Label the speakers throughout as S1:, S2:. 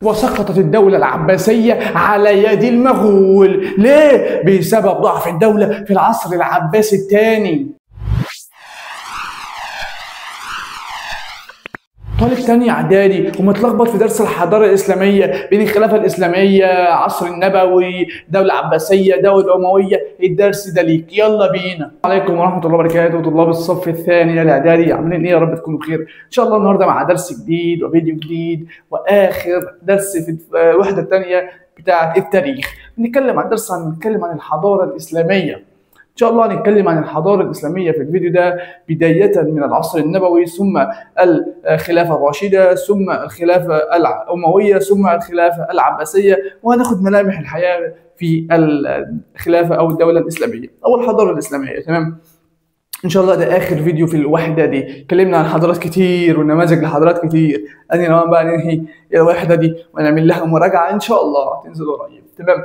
S1: وسقطت الدولة العباسية على يد المغول. ليه؟ بسبب ضعف الدولة في العصر العباسي الثاني. طالب تاني اعدادي ومتلخبط في درس الحضاره الاسلاميه بين الخلافه الاسلاميه، عصر النبوي، دوله عباسيه، دوله امويه. الدرس ده ليك، يلا بينا. السلام عليكم ورحمه الله وبركاته. طلاب الصف الثاني الاعدادي عاملين ايه؟ يا رب تكونوا بخير ان شاء الله. النهارده مع درس جديد وفيديو جديد واخر درس في الوحده الثانيه بتاعه التاريخ. بنتكلم عن الحضاره الاسلاميه. إن شاء الله هنتكلم عن الحضارة الإسلامية في الفيديو ده، بداية من العصر النبوي، ثم الخلافة الراشدة، ثم الخلافة الأموية، ثم الخلافة العباسية، وهناخد ملامح الحياة في الخلافة أو الدولة الإسلامية أو الحضارة الإسلامية. تمام؟ إن شاء الله ده آخر فيديو في الوحدة دي. اتكلمنا عن حضارات كتير ونماذج لحضارات كتير. أنا نوعا بقى ننهي الوحدة دي ونعمل لها مراجعة إن شاء الله تنزل قريب. تمام؟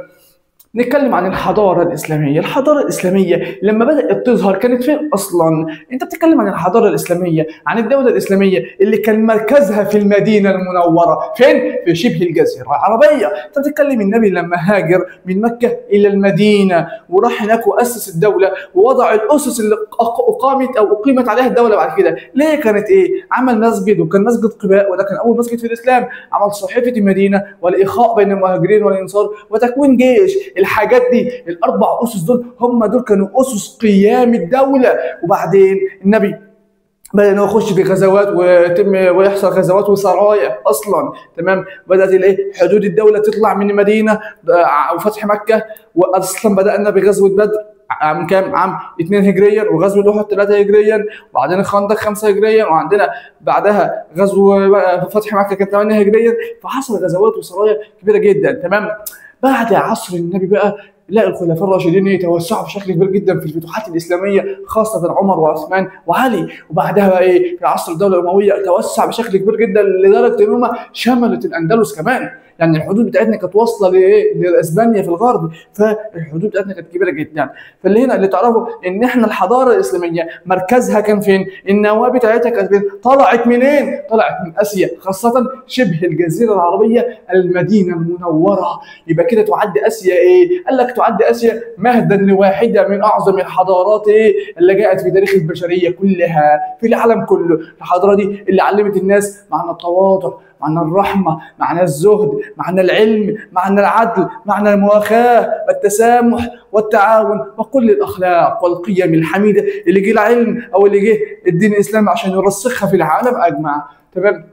S1: نتكلم عن الحضارة الإسلامية. الحضارة الإسلامية لما بدأت تظهر كانت فين أصلا؟ أنت بتتكلم عن الحضارة الإسلامية، عن الدولة الإسلامية اللي كان مركزها في المدينة المنورة، فين؟ في شبه الجزيرة العربية. أنت بتتكلم النبي لما هاجر من مكة إلى المدينة وراح هناك وأسس الدولة ووضع الأسس اللي أقيمت عليها الدولة بعد كده. ليه كانت إيه؟ عمل مسجد، وكان مسجد قباء وده كان أول مسجد في الإسلام. عمل صحيفة المدينة والإخاء بين المهاجرين والأنصار وتكوين جيش. الحاجات دي، الاربع اسس دول، هم دول كانوا اسس قيام الدوله. وبعدين النبي بدأ انه يخش في غزوات ويحصل غزوات وسرايا اصلا. تمام؟ بدأت الايه؟ حدود الدوله تطلع من المدينه وفتح مكه. واصلا بدأنا بغزوه بدر عام كام؟ عام 2 هجريا، وغزوه احد 3 هجريا، وبعدين الخندق 5 هجريا، وعندنا بعدها غزو فتح مكه كان 8 هجريا. فحصل غزوات وسرايا كبيره جدا. تمام؟ بعد عصر النبي بقى لا، الخلفاء الراشدين يتوسعوا بشكل كبير جدا في الفتوحات الاسلاميه، خاصه عمر وعثمان وعلي. وبعدها بقى ايه؟ في عصر الدوله الامويه توسع بشكل كبير جدا لدرجه ان هم شملت الاندلس كمان. يعني الحدود بتاعتنا كانت واصله لايه؟ لاسبانيا في الغرب، فالحدود بتاعتنا كانت كبيره جدا. فاللي هنا اللي تعرفوا ان احنا الحضاره الاسلاميه مركزها كان فين؟ النواه بتاعتها كانت فين؟ طلعت منين؟ طلعت من اسيا، خاصه شبه الجزيره العربيه، المدينه المنوره. يبقى كده تعد اسيا ايه؟ قال لك تعد اسيا مهدا لواحده من اعظم الحضارات ايه؟ اللي جاءت في تاريخ البشريه كلها، في العالم كله. الحضاره دي اللي علمت الناس معنى التواضع، معنى الرحمة، معنى الزهد، معنى العلم، معنى العدل، معنى المواخاة والتسامح والتعاون وكل الأخلاق والقيم الحميدة اللي جه العلم أو اللي جه الدين الإسلامي عشان يرسخها في العالم أجمع. تمام؟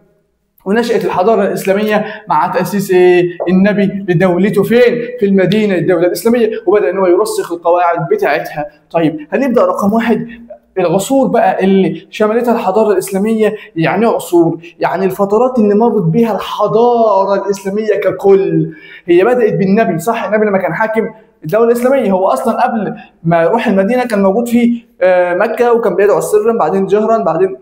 S1: ونشأت الحضارة الإسلامية مع تأسيس النبي لدولته فين؟ في المدينة، الدولة الإسلامية، وبدأ إنه يرسخ القواعد بتاعتها. طيب هنبدأ رقم 1، العصور بقى اللي شملتها الحضاره الاسلاميه. يعني عصور، يعني الفترات اللي مرت بها الحضاره الاسلاميه ككل. هي بدات بالنبي، صح؟ النبي لما كان حاكم الدوله الاسلاميه، هو اصلا قبل ما يروح المدينه كان موجود في مكه، وكان بيدعو سرا، بعدين جهرا، بعدين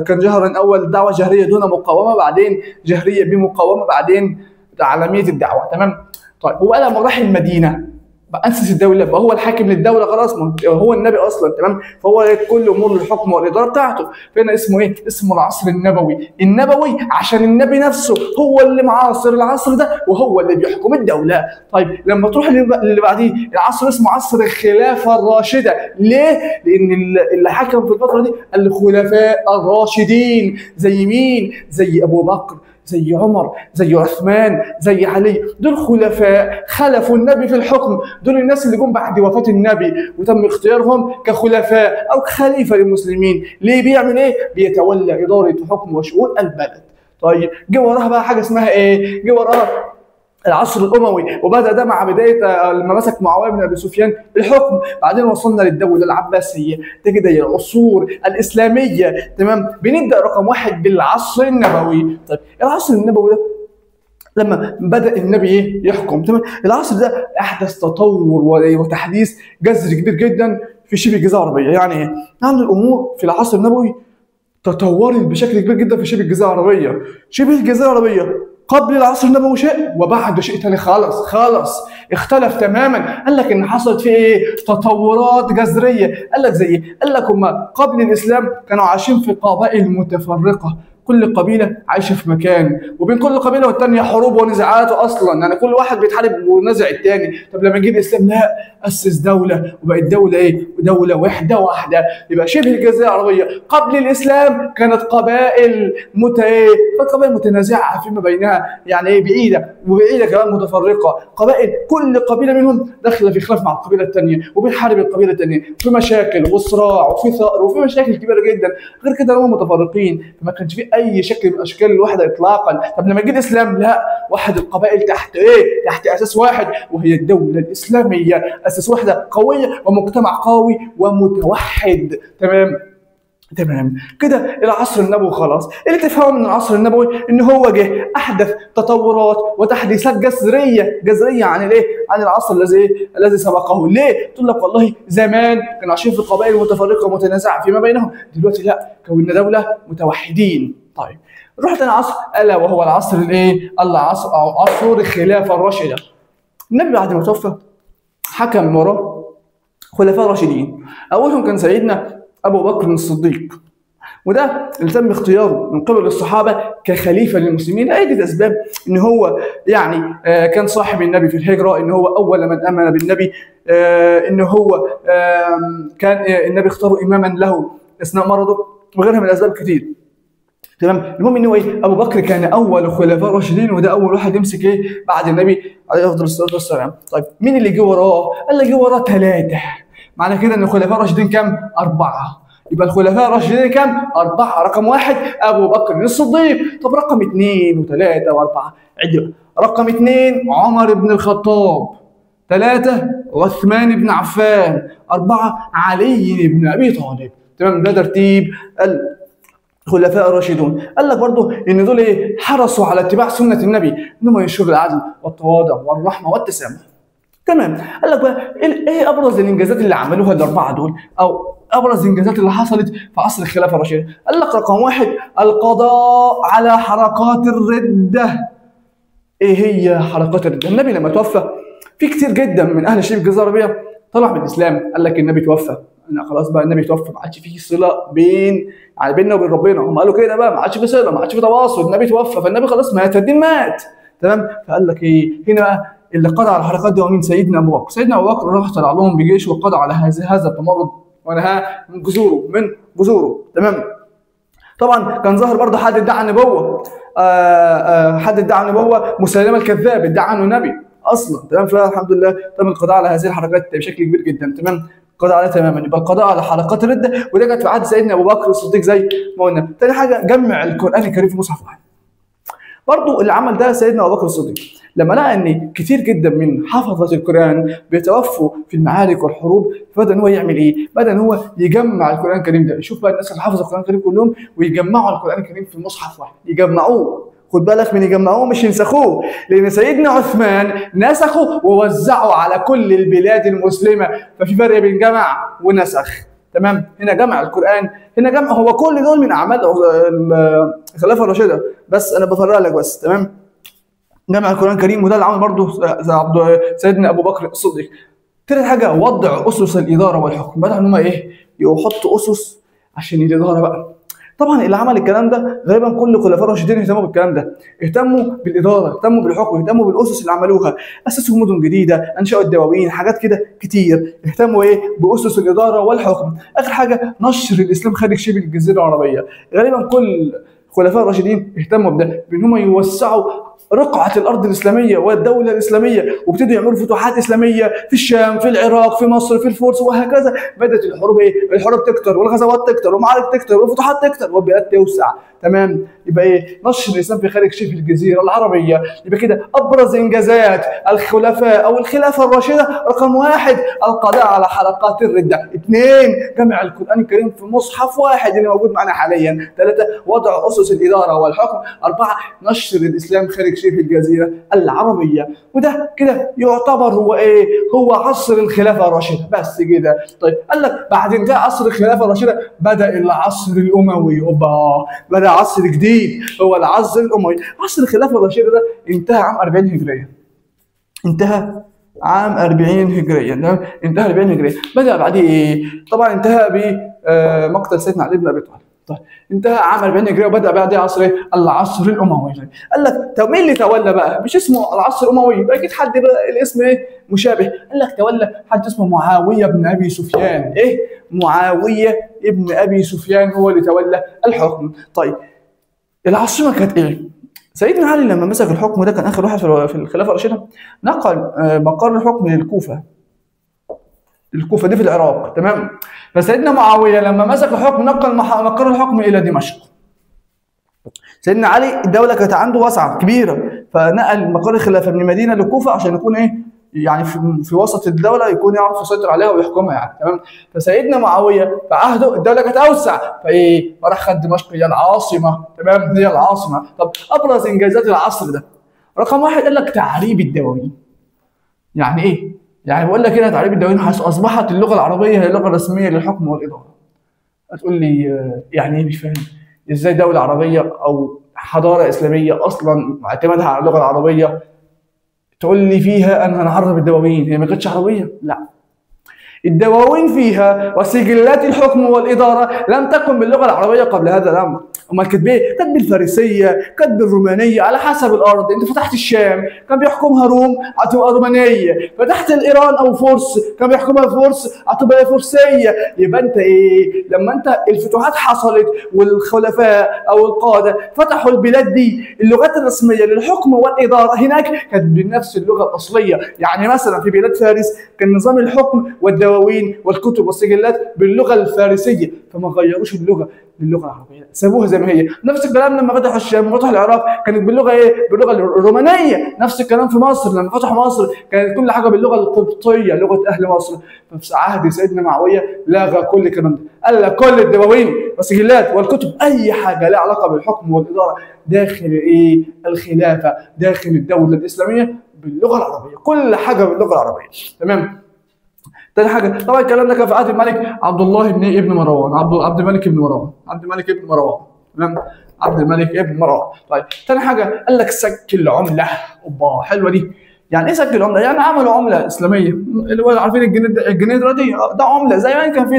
S1: كان جهرا اول دعوه جهريه دون مقاومه، بعدين جهريه بمقاومه، بعدين عالميه الدعوه. تمام؟ طيب هو لما راح المدينه أسس الدولة، بقى هو الحاكم للدولة خلاص، هو النبي أصلا. تمام؟ فهو كل أمور الحكم والإدارة بتاعته. فهنا اسمه إيه؟ اسمه العصر النبوي. النبوي عشان النبي نفسه هو اللي معاصر العصر ده وهو اللي بيحكم الدولة. طيب لما تروح اللي بعديه، العصر اسمه عصر الخلافة الراشدة. ليه؟ لأن اللي حكم في الفترة دي الخلفاء الراشدين. زي مين؟ زي أبو بكر، زي عمر، زي عثمان، زي علي. دول خلفاء خلفوا النبي في الحكم. دول الناس اللي جم بعد وفاة النبي وتم اختيارهم كخلفاء أو خليفة للمسلمين. ليه؟ بيعمل إيه؟ بيتولى إدارة حكم وشؤون البلد. طيب جه وراها بقى حاجة اسمها إيه؟ جه وراها العصر الاموي، وبدا ده مع بدايه لما مسك معاويه بن ابي سفيان الحكم. بعدين وصلنا للدوله العباسيه. ده كده العصور الاسلاميه. تمام؟ بنبدا رقم 1 بالعصر النبوي. طيب العصر النبوي ده لما بدا النبي يحكم، تمام، العصر ده احدث تطور وتحديث جذري كبير جدا في شبه الجزيره العربيه. يعني ايه؟ يعني الامور في العصر النبوي تطورت بشكل كبير جدا في شبه الجزيره العربيه. شبه الجزيره العربيه قبل العصر النبوي شيء وبعد شيء ثاني خالص اختلف تماما. قال لك ان حصلت فيه ايه؟ تطورات جذريه. قال لك زي ايه؟ قال لك هم قبل الاسلام كانوا عايشين في قبائل متفرقه، كل قبيله عايشه في مكان، وبين كل قبيله والتانيه حروب ونزاعات اصلا، يعني كل واحد بيتحارب ونزع التاني. طب لما جه الاسلام لا، اسس دوله وبقت دوله ايه؟ دوله وحده واحده. يبقى شبه الجزيره العربيه قبل الاسلام كانت قبائل قبائل متنازعه فيما بينها، يعني ايه؟ بعيده وبعيده كمان متفرقه، قبائل كل قبيله منهم داخله في خلاف مع القبيله الثانيه وبتحارب القبيله الثانيه، في مشاكل وصراع وفي ثأر وفي مشاكل كبيره جدا. غير كده هم متفرقين، فما كانش في اي شكل من اشكال الوحده اطلاقا. طب لما جه الاسلام لا، وحد القبائل تحت ايه؟ تحت اساس واحد وهي الدوله الاسلاميه، اساس وحده قويه ومجتمع قوي ومتوحد. تمام كده العصر النبوي خلاص. اللي تفهمه من العصر النبوي ان هو جه احدث تطورات وتحديثات جذريه عن الايه؟ عن العصر الذي سبقه. ليه؟ تقول لك والله زمان كانوا عايشين في قبائل متفرقه ومتنازعه فيما بينهم، دلوقتي لا، كوننا دوله متوحدين. طيب نروح تاني عصر، الا وهو العصر الايه؟ عصر الخلافه الراشده. النبي بعد ما توفى حكم وراه خلفاء راشدين. اولهم كان سيدنا ابو بكر الصديق، وده اللي تم اختياره من قبل الصحابه كخليفه للمسلمين لعده اسباب. ان هو يعني كان صاحب النبي في الهجره، ان هو اول من امن بالنبي، ان هو كان النبي اختاره اماما له اثناء مرضه، وغيرها من الاسباب كتير. تمام. المهم ان هو ايه؟ ابو بكر كان اول خلفاء راشدين، وده اول واحد يمسك ايه؟ بعد النبي عليه افضل الصلاه والسلام. طيب مين اللي جه وراه؟ قال اللي جه وراه ثلاثه. معنى كده ان الخلفاء الراشدين كام؟ اربعه. يبقى الخلفاء الراشدين كام؟ اربعه. رقم واحد ابو بكر الصديق. طب رقم اثنين وثلاثه واربعه؟ عد. رقم اثنين عمر بن الخطاب، ثلاثه عثمان بن عفان، اربعه علي بن ابي طالب. تمام. ده ترتيب الخلفاء الراشدون. قال لك برضه ان دول ايه؟ حرصوا على اتباع سنه النبي، انهم ينشروا العدل والتواضع والرحمه والتسامح. تمام. قال لك بقى ايه ابرز الانجازات اللي عملوها الاربعه دول، او ابرز الانجازات اللي حصلت في عصر الخلافه الراشده؟ قال لك رقم واحد القضاء على حركات الرده. ايه هي حركات الرده؟ النبي لما توفى في كتير جدا من اهل شبه الجزيره العربيه طلع من الاسلام. قال لك النبي توفى، انا خلاص بقى النبي توفى، ما عادش فيه صله يعني بيننا وبين ربنا. هم قالوا كده بقى، ما عادش فيه صله، ما عادش فيه تواصل، النبي توفى، فالنبي خلاص مات، فالدين مات. تمام. فقال لك ايه هنا بقى؟ اللي قضى على الحركات دي ومين؟ سيدنا ابو بكر. سيدنا ابو بكر راح طلع لهم بجيش وقضى على هذا التمرد ونهاه من جذوره. تمام. طبعا كان ظاهر برضه حد ادعى النبوه، حد ادعى النبوه، مسيلمه الكذاب ادعى عنه نبي اصلا. تمام. فالحمد لله تم القضاء على هذه الحركات بشكل كبير جدا. تمام. القضاء عليها تماما. يبقى القضاء على حلقات الرده، وده كانت في عهد سيدنا ابو بكر الصديق زي ما قلنا. ثاني حاجه جمع القران الكريم في مصحف واحد. برضو اللي عمل ده سيدنا ابو بكر الصديق، لما لقى ان كتير جدا من حفظه القران بيتوفوا في المعارك والحروب، فبدا ان هو يعمل ايه؟ بدا ان هو يجمع القران الكريم ده. يشوف بقى الناس اللي حفظوا القران الكريم كلهم ويجمعوا القران الكريم في مصحف واحد، يجمعوه. خد بالك من يجمعوه مش ينسخوه، لان سيدنا عثمان نسخه ووزعه على كل البلاد المسلمه، ففي فرق بين جمع ونسخ. تمام. هنا جمع القران، هنا جمع. هو كل دول من اعمال الخلافه الراشده، بس انا بفرق لك بس. تمام. جمع القران الكريم، وده اللي عمل برضه سيدنا ابو بكر الصديق. ثالث حاجه وضع اسس الاداره والحكم. بدأوا ان هم ايه؟ يحطوا اسس عشان الاداره بقى. طبعا اللي عمل الكلام ده غالبا كل الخلفاء الراشدين اهتموا بالكلام ده، اهتموا بالاداره، اهتموا بالحكم، اهتموا بالاسس اللي عملوها، اسسوا مدن جديده، انشأوا الدواوين، حاجات كده كتير. اهتموا ايه؟ باسس الاداره والحكم. اخر حاجه نشر الاسلام خارج شبه الجزيره العربيه. غالبا كل الخلفاء الراشدين اهتموا بده، بان هم يوسعوا رقعة الأرض الإسلامية والدولة الإسلامية، وابتدوا يعملوا فتوحات إسلامية في الشام، في العراق، في مصر، في الفرس، وهكذا. بدأت الحروب إيه؟ الحروب تكتر، والغزوات تكتر، والمعارك تكتر، والفتوحات تكتر، والبلاد توسع. تمام. يبقى إيه؟ نشر الإسلام في خارج شبه الجزيرة العربية. يبقى كده أبرز إنجازات الخلفاء أو الخلافة الراشدة: رقم واحد القضاء على حلقات الردة، اثنين جمع القرآن الكريم في مصحف واحد اللي موجود معنا حاليا، ثلاثة وضع أسس الإدارة والحكم، أربعة نشر الإسلام خارج شبه الجزيرة العربية. وده كده يعتبر هو ايه؟ هو عصر الخلافة الراشدة. بس كده. طيب قال لك بعد انتهاء عصر الخلافة الراشدة بدأ العصر الأموي. بدأ عصر جديد هو العصر الأموي. عصر الخلافة الراشدة ده انتهى عام 40 هجرية. انتهى عام 40 هجرية. انتهى 40 هجرية. بدأ بعديه ايه؟ طبعا انتهى بمقتل سيدنا علي بن أبي طالب. طيب انتهى عام 40 هجريه وبدا بعد عصر ايه؟ العصر الاموي. قال لك طب مين اللي تولى بقى؟ مش اسمه العصر الاموي، يبقى اكيد حد بقى الاسم ايه؟ مشابه. قال لك تولى حد اسمه معاويه بن ابي سفيان. ايه؟ معاويه ابن ابي سفيان هو اللي تولى الحكم. طيب العاصمه كانت ايه؟ سيدنا علي لما مسك الحكم ده كان اخر واحد في الخلافه الراشده، نقل مقر الحكم للكوفه. الكوفه دي في العراق، تمام؟ فسيدنا معاويه لما مسك الحكم نقل مقر الحكم الى دمشق. سيدنا علي الدوله كانت عنده واسعه كبيره، فنقل مقر الخلافه من المدينه للكوفه عشان يكون ايه؟ يعني في وسط الدوله، يكون يعرف يسيطر عليها ويحكمها يعني، تمام؟ فسيدنا معاويه في عهده الدوله كانت اوسع، فايه؟ فراح خد دمشق هي العاصمه، تمام؟ هي العاصمه. طب ابرز انجازات العصر ده رقم واحد قال لك تعريب الدواوين. يعني ايه؟ يعني بقول لك هنا تعريب الدواوين حيث اصبحت اللغه العربيه هي اللغه الرسميه للحكم والاداره. هتقول لي يعني ايه؟ مش فاهم. ازاي دوله عربيه او حضاره اسلاميه اصلا معتمدها على اللغه العربيه تقول لي فيها انا هنعرب الدواوين؟ هي ما كانتش عربيه؟ لا، الدواوين فيها وسجلات الحكم والاداره لم تكن باللغه العربيه قبل هذا الامر. امال كانت بايه؟ كانت بالفارسيه، كانت بالرومانيه على حسب الارض. انت فتحت الشام كان بيحكمها روم هتبقى رومانيه، فتحت الايران او فرس كان بيحكمها فرس هتبقى فرسيه. يبقى انت ايه؟ لما انت الفتوحات حصلت والخلفاء او القاده فتحوا البلاد دي، اللغات الرسميه للحكم والاداره هناك كانت بنفس اللغه الاصليه. يعني مثلا في بلاد فارس كان نظام الحكم والدواوين والكتب والسجلات باللغه الفارسيه، فما غيروش اللغه للغه العربيه، سابوها زي ما هي. نفس الكلام لما فتحوا الشام وفتحوا العراق كانت باللغه ايه؟ باللغه الرومانيه. نفس الكلام في مصر لما فتحوا مصر كانت كل حاجه باللغه القبطيه، لغه اهل مصر. ففي عهد سيدنا معاويه لغى كل الكلام ده، قال لك كل الدواوين والسجلات والكتب اي حاجه لها علاقه بالحكم والاداره داخل ايه؟ الخلافه، داخل الدوله الاسلاميه باللغه العربيه، كل حاجه باللغه العربيه، تمام؟ تاني حاجه طبعا الكلام ده كان في عهد الملك عبد الله بن ابن مروان، عبد الملك بن مروان، تمام؟ عبد الملك ابن مروان. طيب تاني حاجه قال لك سك العمله. اوبا حلوه دي. يعني ايه سك العمله؟ يعني عملوا عمله اسلاميه، اللي هو عارفين الجنيه دلوقتي ده عمله، زي ما كان في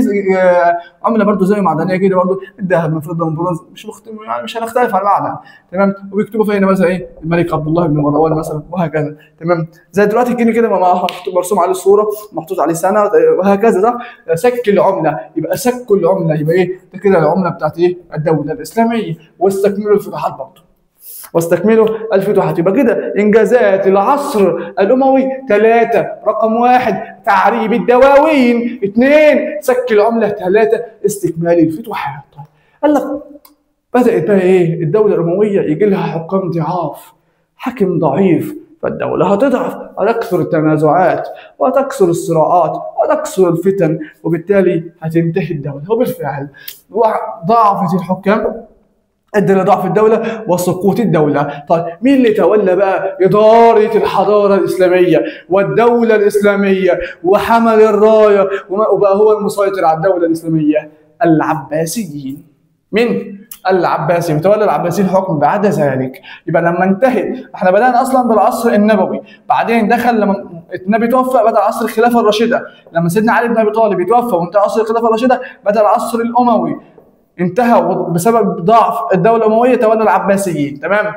S1: عمله برضه زي معدنيه كده برضه، الذهب مفروض من برونز، مش يعني مش هنختلف على المعنى، تمام؟ وبيكتبوا فيها مثلا ايه؟ الملك عبد الله بن مروان مثلا، وهكذا، تمام؟ زي دلوقتي الجنيه كده مرسوم عليه الصوره، محطوط عليه سنه، وهكذا. ده سك العمله، يبقى سك العمله يبقى ايه؟ ده كده العمله بتاعت ايه؟ الدوله الاسلاميه. واستكملوا الفتوحات برضه، واستكملوا الفتوحات. يبقى كده انجازات العصر الاموي 3: رقم 1 تعريب الدواوين، 2 سك العمله، 3 استكمال الفتوحات. قال لك بدات بقى ايه؟ الدوله الامويه يجي لها حكام ضعاف، حاكم ضعيف، فالدوله هتضعف، هتكثر التنازعات وتكثر الصراعات وتكثر الفتن، وبالتالي هتنتهي الدوله. وبالفعل ضعفت الحكام، ادى لضعف الدوله وسقوط الدوله. طيب مين اللي تولى بقى اداره الحضاره الاسلاميه والدوله الاسلاميه وحمل الرايه وبقى هو المسيطر على الدوله الاسلاميه؟ العباسيين. مين؟ العباسي. تولى العباسيين الحكم بعد ذلك. يبقى لما انتهت، احنا بدانا اصلا بالعصر النبوي، بعدين دخل لما النبي توفى بدا عصر الخلافه الراشده، لما سيدنا علي بن ابي طالب يتوفى وانتهى عصر الخلافه الراشده بدا العصر الاموي، انتهى بسبب ضعف الدوله الامويه تولى العباسيين، تمام؟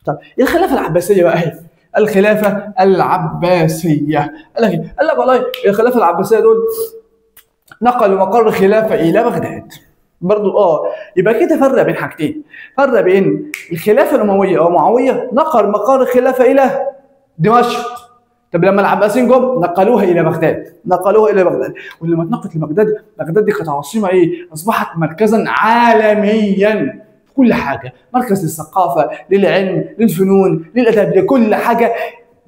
S1: طب ايه الخلافه العباسيه بقى؟ هي الخلافه العباسيه. قال لك والله الخلافه العباسيه دول نقلوا مقر الخلافه الى بغداد. برضو يبقى كده فرق بين حاجتين، فرق بين الخلافه الامويه او معاويه نقل مقر الخلافه الى دمشق. طب لما العباسيين جم نقلوها الى بغداد، ولما اتنقلت لبغداد، بغداد دي كانت عاصمه ايه؟ اصبحت مركزا عالميا في كل حاجه، مركز للثقافه، للعلم، للفنون، للادب، لكل حاجه.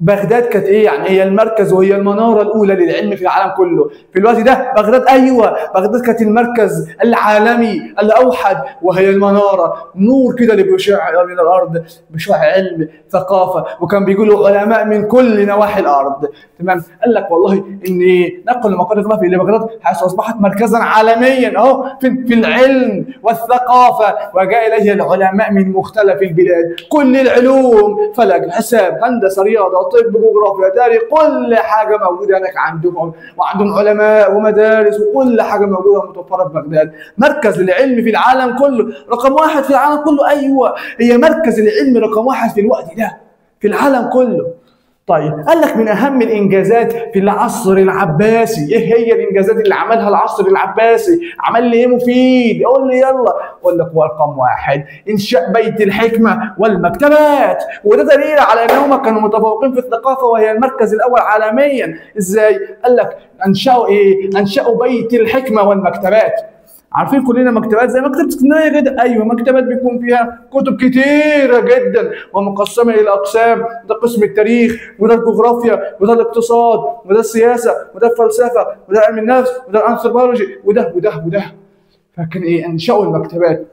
S1: بغداد كانت ايه؟ يعني هي المركز وهي المناره الاولى للعلم في العالم كله. في الوقت ده بغداد، ايوه بغداد كانت المركز العالمي الاوحد، وهي المناره، نور كده اللي بيشع من الارض، بيشع علم، ثقافه، وكان بيقولوا علماء من كل نواحي الارض، تمام؟ قال لك والله ان نقل مقر الخلافه الى بغداد حيث اصبحت مركزا عالميا اهو في العلم والثقافه، وجاء اليه العلماء من مختلف البلاد، كل العلوم، فلك، حساب، هندسه، رياضه، طب، جغرافيا، تاريخ، كل حاجه موجوده هناك عندهم، وعندهم علماء ومدارس وكل حاجه موجوده متوفره في بغداد. مركز للعلم في العالم كله، رقم واحد في العالم كله. ايوه، هي مركز العلم رقم واحد في الوقت ده في العالم كله. طيب قال لك من اهم الانجازات في العصر العباسي، ايه هي الانجازات اللي عملها العصر العباسي؟ عمل لي ايه مفيد؟ قول لي يلا. اقول لك رقم واحد انشاء بيت الحكمه والمكتبات، وده دليل على انهم كانوا متفوقين في الثقافه وهي المركز الاول عالميا. ازاي؟ قال لك انشأوا ايه؟ انشأوا بيت الحكمه والمكتبات. عارفين كلنا مكتبات زي مكتبة اسكندرية كده؟ ايوه، مكتبات بيكون فيها كتب كتيرة جدا ومقسمة الى اقسام، ده قسم التاريخ، وده الجغرافيا، وده الاقتصاد، وده السياسة، وده الفلسفة، وده علم النفس، وده الانثروبولوجي، وده وده وده. فكان ايه؟ انشأوا المكتبات،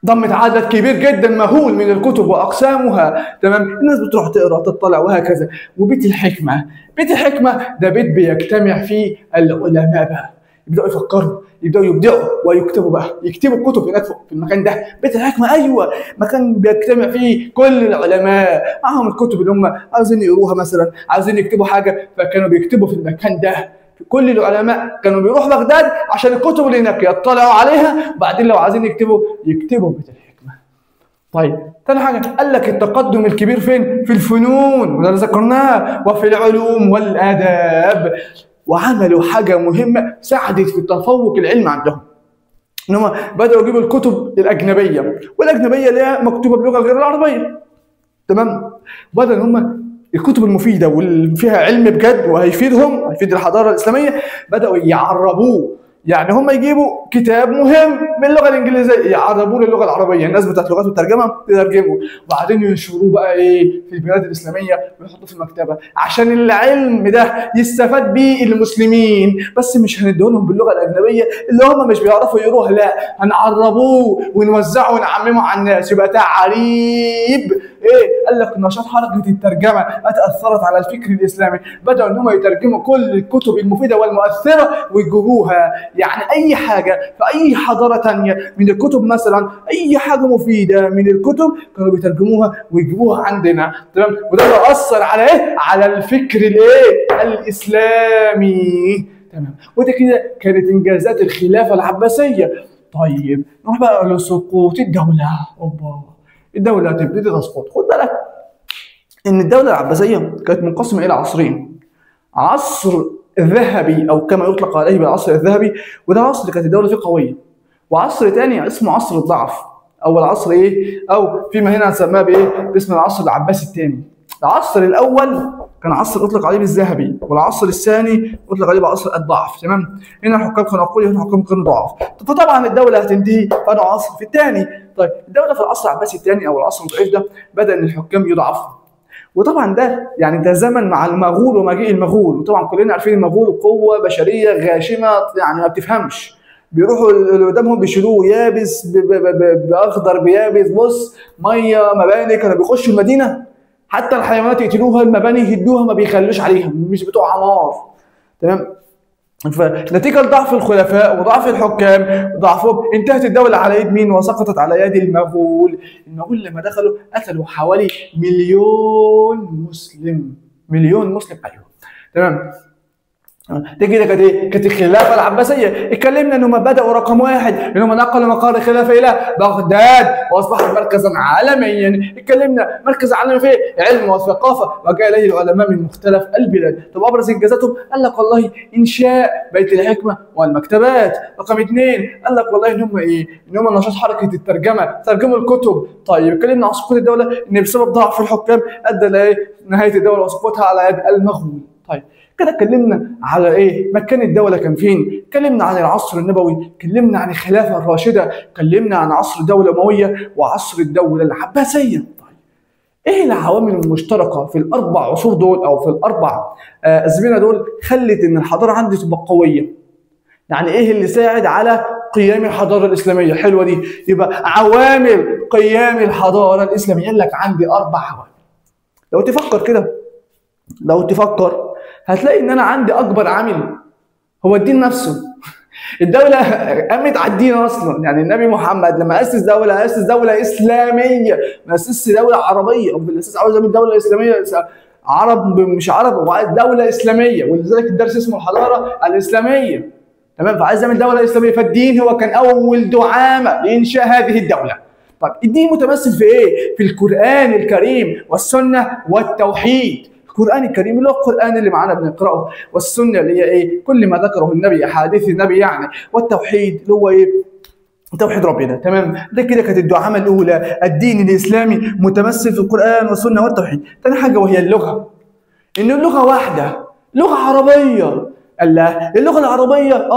S1: ضمت عدد كبير جدا مهول من الكتب واقسامها. تمام، الناس بتروح تقرا تطلع وهكذا. وبيت الحكمه، بيت الحكمه ده بيت بيجتمع فيه العلماء بقى، يبداوا يفكروا، يبداوا يبدعوا ويكتبوا بقى، يكتبوا الكتب هناك في المكان ده. بيت الحكمه ايوه، مكان بيجتمع فيه كل العلماء، معاهم الكتب اللي هم عايزين يقروها، مثلا عايزين يكتبوا حاجه فكانوا بيكتبوا في المكان ده. كل العلماء كانوا بيروحوا بغداد عشان الكتب اللي هناك يطلعوا عليها، وبعدين لو عايزين يكتبوا بيت الحكمه. طيب ثاني حاجه قال لك التقدم الكبير فين؟ في الفنون، وده اللي ذكرناه، وفي العلوم والاداب. وعملوا حاجه مهمه ساعدت في تفوق العلم عندهم، ان هم بداوا يجيبوا الكتب الاجنبيه، والاجنبيه اللي هي مكتوبه باللغه غير العربيه. تمام، بدل هم الكتب المفيده واللي فيها علم بجد وهيفيدهم، هيفيد الحضاره الاسلاميه، بداوا يعربوه. يعني هم يجيبوا كتاب مهم باللغه الانجليزيه يعربوه للغه العربيه، الناس بتاعت لغات الترجمه تترجمه، وبعدين ينشروه بقى ايه في البلاد الاسلاميه ويحطوه في المكتبه، عشان العلم ده يستفاد بيه المسلمين. بس مش هنديهولهم باللغه الاجنبيه اللي هم مش بيعرفوا يقروها، لا، هنعربوه ونوزعه ونعممه على الناس، يبقى تعريب. ايه؟ قال لك نشاط حركه الترجمه اثرت على الفكر الاسلامي، بداوا ان هم يترجموا كل الكتب المفيده والمؤثره ويجيبوها. يعني اي حاجه في اي حضاره ثانيه من الكتب، مثلا اي حاجه مفيده من الكتب كانوا بيترجموها ويجيبوها عندنا. تمام، وده اللي اثر على ايه؟ على الفكر الايه؟ الاسلامي. تمام، وده كده كانت انجازات الخلافه العباسيه. طيب نروح بقى لسقوط الدوله. اوبا، الدولة هتبتدي تسقط. خد بالك إن الدولة العباسية كانت منقسمة إلى عصرين: عصر ذهبي أو كما يطلق عليه بالعصر الذهبي، وده عصر كانت الدولة فيه قوية، وعصر تاني اسمه عصر الضعف، أو العصر إيه؟ أو فيما هنا نسماه بإيه؟ باسم العصر العباسي الثاني. العصر الأول كان عصر أطلق عليه بالذهبي، والعصر الثاني أطلق عليه بعصر الضعف. تمام؟ هنا الحكام كانوا أقوياء، هنا الحكام كانوا ضعاف. فطبعا الدولة هتنتهي فأنا عصر في الثاني. طيب الدولة في العصر العباسي الثاني أو العصر الضعيف ده بدأ إن الحكام يضعفوا، وطبعا ده يعني ده زمن مع المغول ومجيء المغول، وطبعا كلنا عارفين المغول قوة بشرية غاشمة يعني ما بتفهمش، بيروحوا اللي قدامهم بيشيلوه يابس باخضر بيابس، بص ميه مباني، كانوا بيخشوا المدينه حتى الحيوانات يقتلوها، المباني يهدوها ما بيخلوش عليها، مش بتوع عمار. تمام، فنتيجه لضعف الخلفاء وضعف الحكام وضعفهم انتهت الدوله على يد مين؟ وسقطت على يد المغول. المغول لما دخلوا قتلوا حوالي مليون مسلم، مليون مسلم، ايوه. تمام، دي كده كانت ايه؟ كانت الخلافه العباسيه. اتكلمنا ان هم بداوا رقم واحد ان هم نقلوا مقر الخلافه الى بغداد واصبحت مركزا عالميا. اتكلمنا مركز عالمي في علم وثقافه وجاء اليه العلماء من مختلف البلاد. طب ابرز انجازاتهم قال لك والله انشاء بيت الحكمه والمكتبات. رقم اثنين قال لك والله ان هم ايه؟ ان هم نشاط حركه الترجمه، ترجموا الكتب. طيب اتكلمنا عن سقوط الدوله ان بسبب ضعف الحكام ادى لنهايه الدوله وسقوطها على يد المغول. طيب كده اتكلمنا على ايه؟ مكان الدوله كان فين؟ اتكلمنا عن العصر النبوي، اتكلمنا عن الخلافه الراشده، اتكلمنا عن عصر الدوله الامويه وعصر الدوله العباسيه. طيب ايه العوامل المشتركه في الاربع عصور دول او في الاربع ازمنه دول خلت ان الحضاره عندي تبقى قويه؟ يعني ايه اللي ساعد على قيام الحضاره الاسلاميه؟ حلوه دي. يبقى عوامل قيام الحضاره الاسلاميه، قال لك عندي اربع عوامل. لو تفكر كده، لو تفكر هتلاقي ان انا عندي اكبر عامل هو الدين نفسه. الدوله قامت على الدين اصلا، يعني النبي محمد لما اسس دوله اسلاميه، ما اسسش دوله عربيه، او بالاساس عاوز يعمل دوله اسلاميه عرب مش عرب، وعايز دوله اسلاميه، ولذلك الدرس اسمه الحضاره الاسلاميه. تمام؟ فعايز يعمل دوله اسلاميه، فالدين هو كان اول دعامه لانشاء هذه الدوله. طب الدين متمثل في ايه؟ في القران الكريم والسنه والتوحيد. القران الكريم اللي هو القران اللي معانا بنقراه، والسنه اللي هي ايه؟ كل ما ذكره النبي، احاديث النبي يعني، والتوحيد اللي هو ايه؟ توحيد ربنا. تمام؟ ده كده كانت الدعامه الاولى. الدين الاسلامي متمثل في القران والسنه والتوحيد. ثاني حاجه وهي اللغه، ان اللغه واحده، لغه عربيه. اللغه العربيه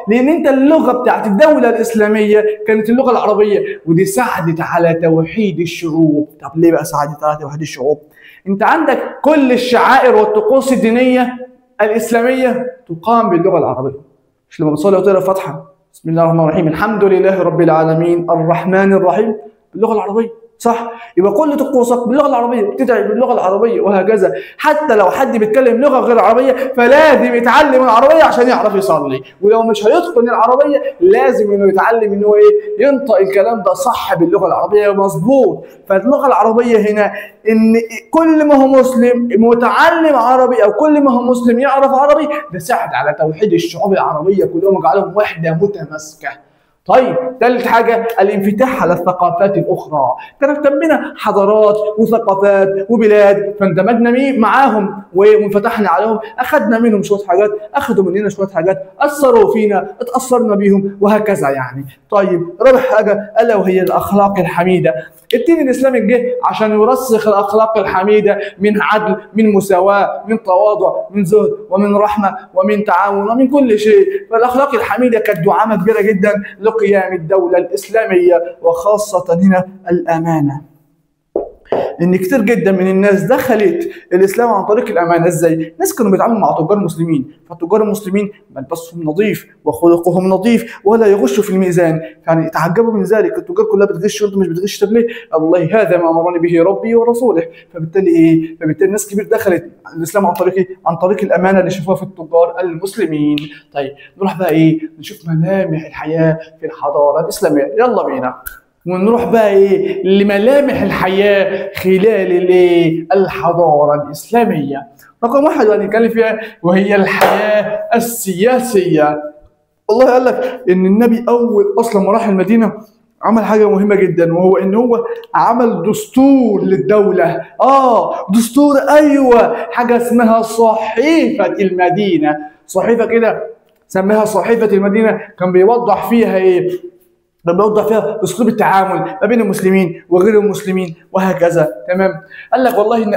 S1: لان انت اللغه بتاعت الدوله الاسلاميه كانت اللغه العربيه، ودي ساعدت على توحيد الشعوب. طب ليه بقى ساعدت على توحيد الشعوب؟ انت عندك كل الشعائر والطقوس الدينيه الاسلاميه تقام باللغه العربيه. مش لما بتصلي وتقرا الفاتحه بسم الله الرحمن الرحيم الحمد لله رب العالمين الرحمن الرحيم باللغه العربيه، صح؟ يبقى كل طقوسك باللغه العربيه، بتدعي باللغه العربيه، وهكذا. حتى لو حد بيتكلم لغه غير عربيه فلازم يتعلم العربيه عشان يعرف يصلي، ولو مش هيتقن العربيه لازم انه يتعلم انه ايه؟ ينطق الكلام ده صح باللغه العربيه مظبوط. فاللغه العربيه هنا ان كل ما هو مسلم متعلم عربي، او كل ما هو مسلم يعرف عربي، ده ساعد على توحيد الشعوب العربيه كلهم وجعلهم وحده متماسكه. طيب ثالث حاجه الانفتاح على الثقافات الاخرى. كانت جنبنا حضارات وثقافات وبلاد، فاندمجنا معاهم وانفتحنا عليهم، اخذنا منهم شويه حاجات، اخذوا مننا شويه حاجات، اثروا فينا، اتاثرنا بيهم، وهكذا يعني. طيب رابع حاجه الا وهي الاخلاق الحميده. الدين الاسلامي جه عشان يرسخ الاخلاق الحميده من عدل، من مساواه، من تواضع، من زهد، ومن رحمه، ومن تعاون، ومن كل شيء. فالاخلاق الحميده كانت دعامه كبيره جدا لقيام الدوله الاسلاميه، وخاصه هنا الامانه. ان كتير جدا من الناس دخلت الاسلام عن طريق الامانه. ازاي؟ ناس كانوا بيتعاملوا مع تجار مسلمين، فالتجار المسلمين ملبسهم نظيف وخلقهم نظيف ولا يغشوا في الميزان، يعني تعجبوا من ذلك. التجار كلها بتغش وانتم مش بتغش، طب ليه؟ الله هذا ما امرني به ربي ورسوله. فبالتالي ايه؟ فبالتالي ناس كتير دخلت الاسلام عن طريق ايه؟ عن طريق الامانه اللي شافوها في التجار المسلمين. طيب نروح بقى ايه؟ نشوف ملامح الحياه في الحضاره الاسلاميه. يلا بينا ونروح بقى ايه لملامح الحياه خلال الايه الحضاره الاسلاميه. رقم واحد هنتكلم فيها وهي الحياه السياسيه. والله قال لك ان النبي اول اصلا ما راح المدينه عمل حاجه مهمه جدا، وهو ان هو عمل دستور للدوله. دستور، ايوه، حاجه اسمها صحيفه المدينه. صحيفه كده سميها صحيفه المدينه، كان بيوضح فيها ايه؟ بيوضح فيها اسلوب التعامل ما بين المسلمين وغير المسلمين وهكذا. تمام؟ قال لك والله ان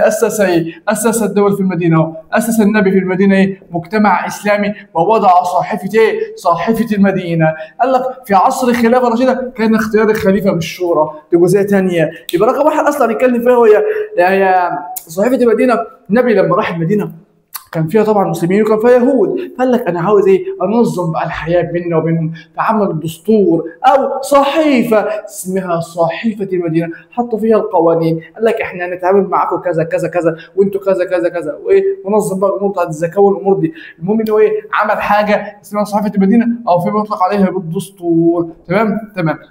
S1: اسس الدول في المدينه، اسس النبي في المدينه مجتمع اسلامي، ووضع صحيفه صحيفه المدينه. قال لك في عصر الخلافه الراشده كان اختيار الخليفه بالشورى. دي جزئيه ثانيه. يبقى رقم واحد اصلا نتكلم فيها هي صحيفه المدينه. النبي لما راح المدينه كان فيها طبعا مسلمين وكان فيها يهود، فقال لك انا عاوز ايه؟ انظم بقى الحياه بيننا وبينهم، فعمل دستور او صحيفه اسمها صحيفه المدينه، حطوا فيها القوانين. قال لك احنا هنتعامل معاكم كذا كذا كذا، وانتوا كذا كذا كذا، وايه؟ ونظم بقى الامور بتاعت الزكاه والامور دي. المهم انه ايه؟ عمل حاجه اسمها صحيفه المدينه، او في بيطلق عليها بالدستور. تمام؟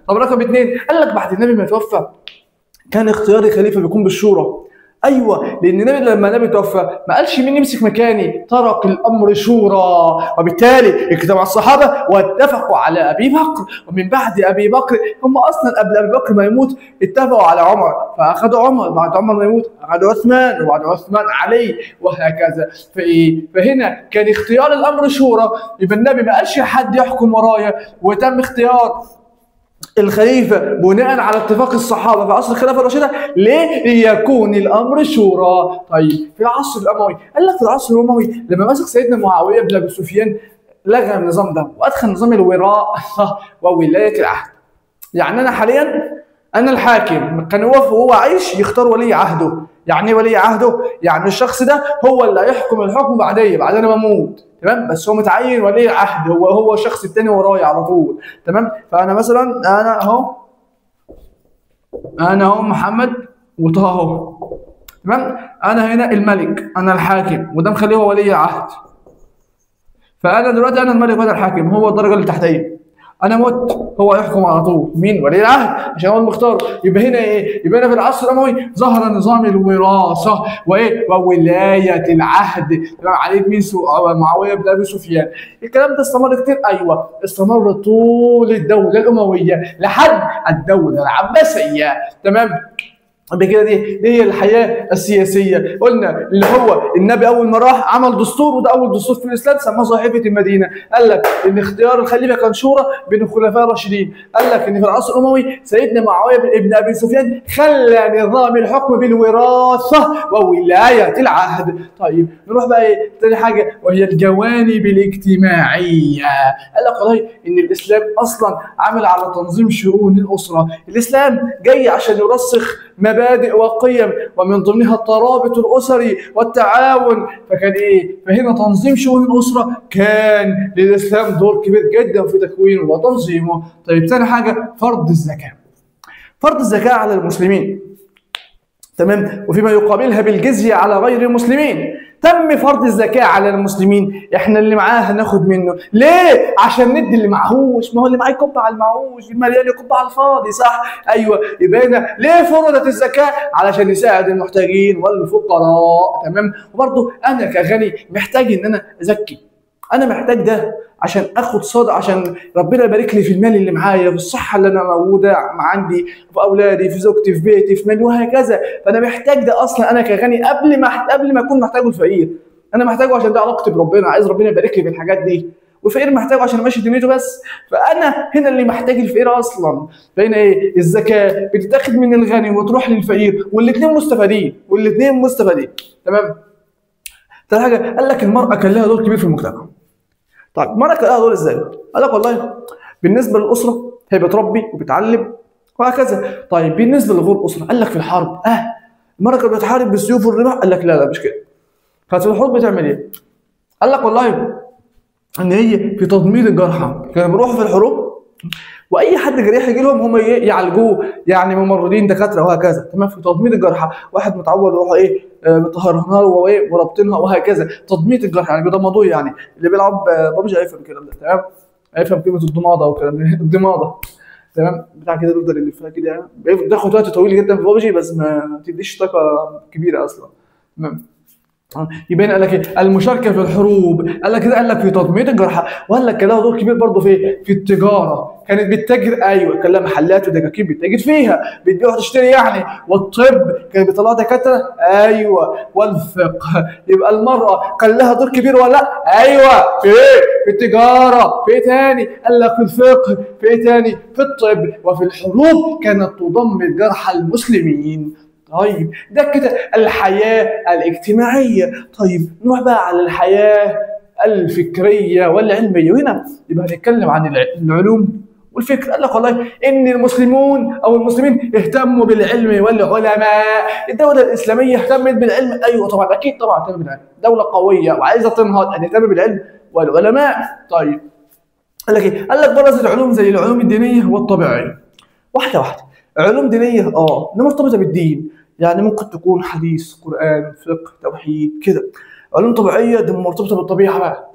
S1: طب رقم اثنين، قال لك بعد النبي ما توفى كان اختيار الخليفه بيكون بالشورى. ايوه، لان النبي لما النبي توفى ما قالش مين يمسك مكاني، ترك الامر شورى. وبالتالي اجتمع الصحابه واتفقوا على ابي بكر، ومن بعد ابي بكر هم اصلا قبل ابي بكر ما يموت اتفقوا على عمر، فاخذوا عمر، بعد عمر ما يموت اخذوا عثمان، وبعد عثمان علي، وهكذا. فهنا كان اختيار الامر شورى. يبقى النبي ما قالش حد يحكم ورايا، وتم اختيار الخليفه بناء على اتفاق الصحابه في عصر الخلافه الراشده. ليه؟ ليكون الامر شورى. طيب في العصر الاموي، قال لك في العصر الاموي لما مسك سيدنا معاويه بن ابي سفيان لغى النظام ده وادخل نظام الوراء وولايه العهد. يعني انا حاليا انا الحاكم، كان وهو عايش يختار ولي عهده. يعني ايه ولي عهده؟ يعني الشخص ده هو اللي هيحكم الحكم بعد انا بموت. تمام؟ بس هو متعين ولي عهد، هو الشخص الثاني ورايا على طول. تمام؟ فانا مثلا انا اهو محمد وطه اهو. تمام؟ انا هنا الملك، انا الحاكم، وده مخليه هو ولي عهد. فانا دلوقتي انا الملك وانا الحاكم، هو الدرجه اللي تحتيه. انا مت هو يحكم على طول. مين؟ ولي العهد، عشان هو المختار. يبقى هنا ايه؟ يبقى هنا في العصر الاموي ظهر نظام الوراثه وايه؟ وولايه العهد. تمام؟ عليه مين؟ معاويه بن ابي سفيان. الكلام ده استمر كتير، ايوه استمر طول الدوله الامويه لحد الدوله العباسيه. تمام؟ بكده دي هي الحياه السياسيه. قلنا اللي هو النبي اول ما راح عمل دستور، وده اول دستور في الاسلام سماه صحيفه المدينه. قال لك ان اختيار الخليفه كان شورى بين الخلفاء الراشدين. قال لك ان في العصر الاموي سيدنا معاويه بن ابي سفيان خلى نظام الحكم بالوراثه وولايه العهد. طيب نروح بقى ايه تاني حاجه، وهي الجوانب الاجتماعيه. قال لك والله ان الاسلام اصلا عامل على تنظيم شؤون الاسره. الاسلام جاي عشان يرسخ مبادئ وقيم، ومن ضمنها الترابط الاسري والتعاون. فكان ايه؟ فهنا تنظيم شؤون الاسره كان للاسلام دور كبير جدا في تكوينه وتنظيمه. طيب ثاني حاجه فرض الزكاه. فرض الزكاه على المسلمين، تمام، وفيما يقابلها بالجزيه على غير المسلمين. تم فرض الزكاه على المسلمين، احنا اللي معاه هناخد منه. ليه؟ عشان ندي اللي معهوش. ما هو اللي معاه يكب على المعهوش، المليان يكب على الفاضي، صح؟ ايوه. يبقى هنا ليه فرضت الزكاه؟ علشان يساعد المحتاجين والفقراء. تمام؟ وبرضه انا كغني محتاج ان انا ازكي، انا محتاج ده عشان اخد صدقه، عشان ربنا يبارك لي في المال اللي معايا، في الصحه اللي انا موجوده عندي، في اولادي، في زوجتي، في بيتي، في مالي، وهكذا. فانا محتاج ده اصلا انا كغني قبل ما اكون محتاجه الفقير. انا محتاجه عشان ده علاقتي بربنا، عايز ربنا يبارك لي في الحاجات دي. والفقير محتاجه عشان ماشي دنيته بس. فانا هنا اللي محتاج الفقير اصلا. فهنا ايه؟ الزكاه بتتاخد من الغني وتروح للفقير، والاثنين مستفيدين. تمام؟ تاني حاجه قال لك المراه كان لها دور كبير في المجتمع. طيب المرأة كان لها دور ازاي؟ قال لك والله بالنسبة للأسرة هي بتربي وبتعلم وهكذا. طيب بالنسبة لغير الأسرة قال لك في الحرب المرأة كانت بتحارب بالسيوف والرماح. قال لك لا مش كده. كانت في الحروب بتعمل ايه؟ قال لك والله ان هي في تضميد الجرحى، كانوا بيروحوا في الحروب واي حد جريح يجي لهم هم يعالجوه، يعني ممرضين، دكاتره وهكذا. تمام؟ في تضميد الجرحى، واحد متعور يروحوا ايه مطهرينها ورابطينها وهكذا. تضميد الجرحى يعني بيضمدوه. يعني اللي بيلعب بابجي هيفهم الكلام ده. تمام؟ هيفهم كلمه الضماده والكلام ده. الضماده، تمام، بتاع كده بيفضل اللي فيها كده، يعني بياخد وقت طويل جدا في بابجي بس ما تديش طاقه كبيره اصلا. تمام؟ يبين قال لك ايه؟ المشاركه في الحروب. قال لك كده، قال لك في تضميد الجرحى. وقال لك كان له دور كبير برضه في التجاره. كانت بتتاجر، ايوه، كان لها محلات ودكاكين بتتاجر فيها، بتبيع وتشتري يعني. والطب كانت بتطلع دكاتره، ايوه. والفقه. يبقى المراه كان لها دور كبير ولا لا؟ ايوه. في ايه؟ في التجاره. في ايه تاني؟ قال لك في الفقه. في ايه تاني؟ في الطب. وفي الحروب كانت تضمد جرحى المسلمين. طيب ده كده الحياة الاجتماعية. طيب نروح بقى على الحياة الفكرية والعلمية. وهنا يبقى هنتكلم عن العلوم والفكر. قال لك والله ان المسلمين اهتموا بالعلم والعلماء. الدولة الإسلامية اهتمت بالعلم، ايوه طبعا، اكيد طبعا اهتمت بالعلم. دولة قوية وعايزة تنهض ان تهتم بالعلم والعلماء. طيب قال لك ايه؟ قال لك برزت علوم زي العلوم الدينية والطبيعية. واحدة واحدة. علوم دينية انها مرتبطة بالدين، يعني ممكن تكون حديث، قرآن، فقه، توحيد كده. علوم طبيعية دي مرتبطة بالطبيعة بقى،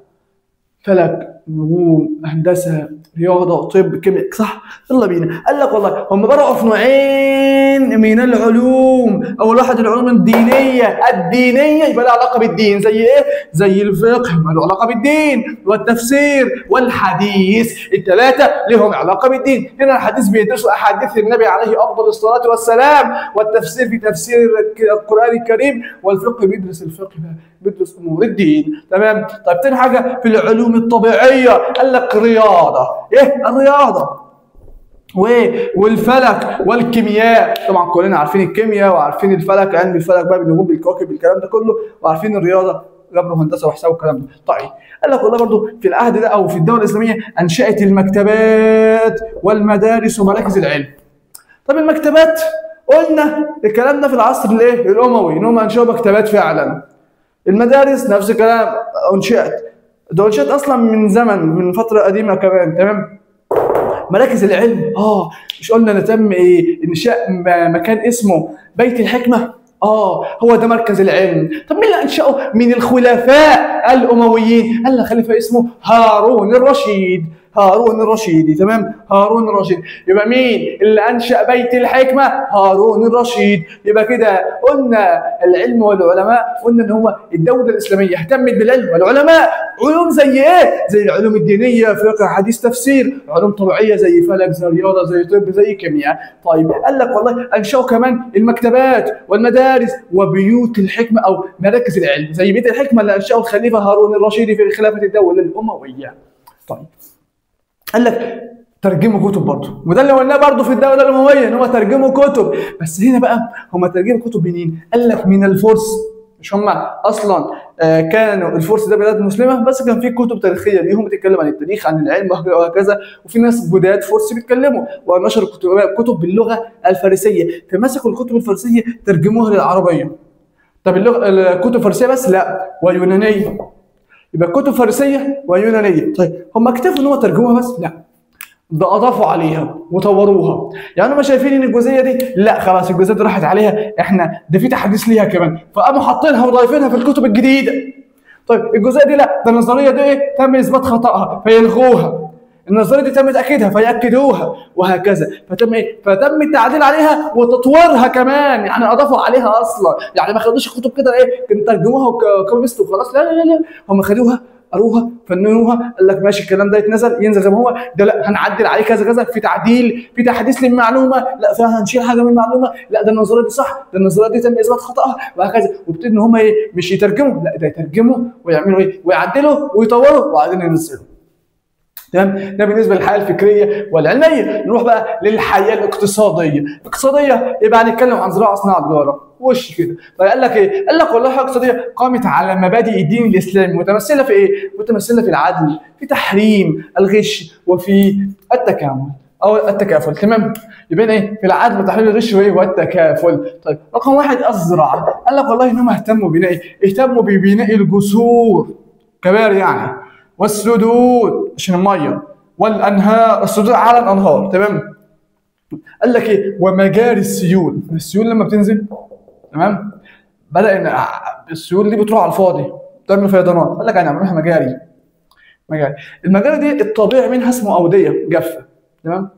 S1: فلك، نجوم، هندسة، رياضة، طب، كيمياء، صح؟ يلا بينا. قال لك والله هم بدأوا في نوعين من العلوم. أول واحد العلوم الدينية يبقى لها علاقة بالدين، زي إيه؟ زي الفقه له علاقة بالدين، والتفسير والحديث. الثلاثة لهم علاقة بالدين. هنا الحديث بيدرسوا أحاديث النبي عليه أفضل الصلاة والسلام، والتفسير في تفسير القرآن الكريم، والفقه بيدرس الفقه، بيدرس أمور الدين. تمام؟ طيب تاني حاجة في العلوم الطبيعية قال لك رياضة. ايه الرياضة؟ والفلك والكيمياء. طبعا كلنا عارفين الكيمياء وعارفين الفلك، علم الفلك بقى بالنجوم بالكواكب بالكلام ده كله، وعارفين الرياضة جبر وهندسة وحساب والكلام ده. طيب قال لك والله برضه في العهد ده او في الدولة الإسلامية أنشأت المكتبات والمدارس ومراكز العلم. طب المكتبات قلنا الكلام ده في العصر الايه؟ الأموي، انهم أنشأوا مكتبات فعلا. المدارس نفس الكلام انشئت اصلا من زمن، من فتره قديمه كمان. تمام؟ مراكز العلم مش قلنا تم انشاء مكان اسمه بيت الحكمه؟ هو ده مركز العلم. طب مين اللي انشاه من الخلفاء الامويين؟ قال لك خليفه اسمه هارون الرشيد. هارون الرشيدي. تمام، هارون الرشيد. يبقى مين اللي انشا بيت الحكمه؟ هارون الرشيد. يبقى كده قلنا العلم والعلماء، قلنا ان هو الدوله الاسلاميه اهتمت بالعلم والعلماء. علوم زي ايه؟ زي العلوم الدينيه، فقه، حديث، تفسير. علوم طبيعيه زي فلك، زي رياضه، زي طب، زي كيمياء. طيب قال لك والله انشأوا كمان المكتبات والمدارس وبيوت الحكمه او مراكز العلم، زي بيت الحكمه اللي انشأه الخليفه هارون الرشيدي في خلافه الدوله الامويه. طيب قال لك ترجموا كتب برضه، وده اللي قلناه برضه في الدوله الامويه ان هم ترجموا كتب. بس هنا بقى هم ترجموا كتب منين؟ قال لك من الفرس. مش هم اصلا كانوا الفرس ده بلاد مسلمه، بس كان في كتب تاريخيه ليهم بتتكلم عن التاريخ، عن العلم وهكذا، وفي ناس جداد فرس بيتكلموا ونشروا كتب باللغه الفارسيه، فمسكوا الكتب الفارسيه ترجموها للعربيه. طب اللغه الكتب الفارسيه بس؟ لا، ويونانيه. يبقى كتب فارسيه ويونانيه. طيب هم اكتفوا ان هم ترجموها بس؟ لا، ده اضافوا عليها وطوروها. يعني هم شايفين ان الجزئيه دي لا خلاص الجزئيه دي راحت عليها، احنا ده في تحديث ليها كمان، فقاموا حاطينها وضايفينها في الكتب الجديده. طيب الجزئيه دي لا، ده النظريه دي ايه؟ تم اثبات خطأها فيلغوها. النظريه دي تم تاكيدها فياكدوها، وهكذا. فتم ايه؟ فتم التعديل عليها وتطويرها كمان، يعني اضافوا عليها اصلا. يعني ما خدوش الكتب كده ايه كانوا ترجموها وكوبيست وخلاص، لا لا لا، هم خدوها قروها فننوها، قال لك ماشي الكلام ده يتنزل ينزل زي ما هو ده، لا هنعدل عليه كذا كذا، في تعديل، في تحديث للمعلومه، لا فيها هنشيل حاجه من المعلومه، لا ده النظريه دي صح، ده النظريه دي تم اثبات خطاها، وهكذا. وابتدوا ان هم ايه مش يترجموا، لا ده يترجموا ويعملوا ايه ويعدلوا ويطوروا وبعدين ينزلوا. تمام، ده بالنسبه للحياه الفكريه والعلميه. نروح بقى للحياه الاقتصاديه. الاقتصاديه يبقى هنتكلم عن زراعه، صناعه، تجاره، وش كده. فقال لك ايه؟ قال لك والله الحياه الاقتصاديه قامت على مبادئ الدين الاسلامي، متمثله في ايه؟ متمثله في العدل، في تحريم الغش، وفي التكامل او التكافل. تمام، يبقى ايه؟ في العدل وتحريم الغش وايه؟ والتكافل. طيب رقم واحد الزراعه. قال لك والله انهم اهتموا ببناء ايه؟ اهتموا ببناء الجسور، كباري يعني، والسدود عشان الميه، والانهار، السدود على الانهار. تمام، قال لك ايه؟ ومجاري السيول. السيول لما بتنزل تمام بدا ان السيول دي بتروح على الفاضي تعمل فيضانات، قال لك هنعملها مجاري. المجاري دي الطبيعي منها اسمه اوديه جافه. تمام.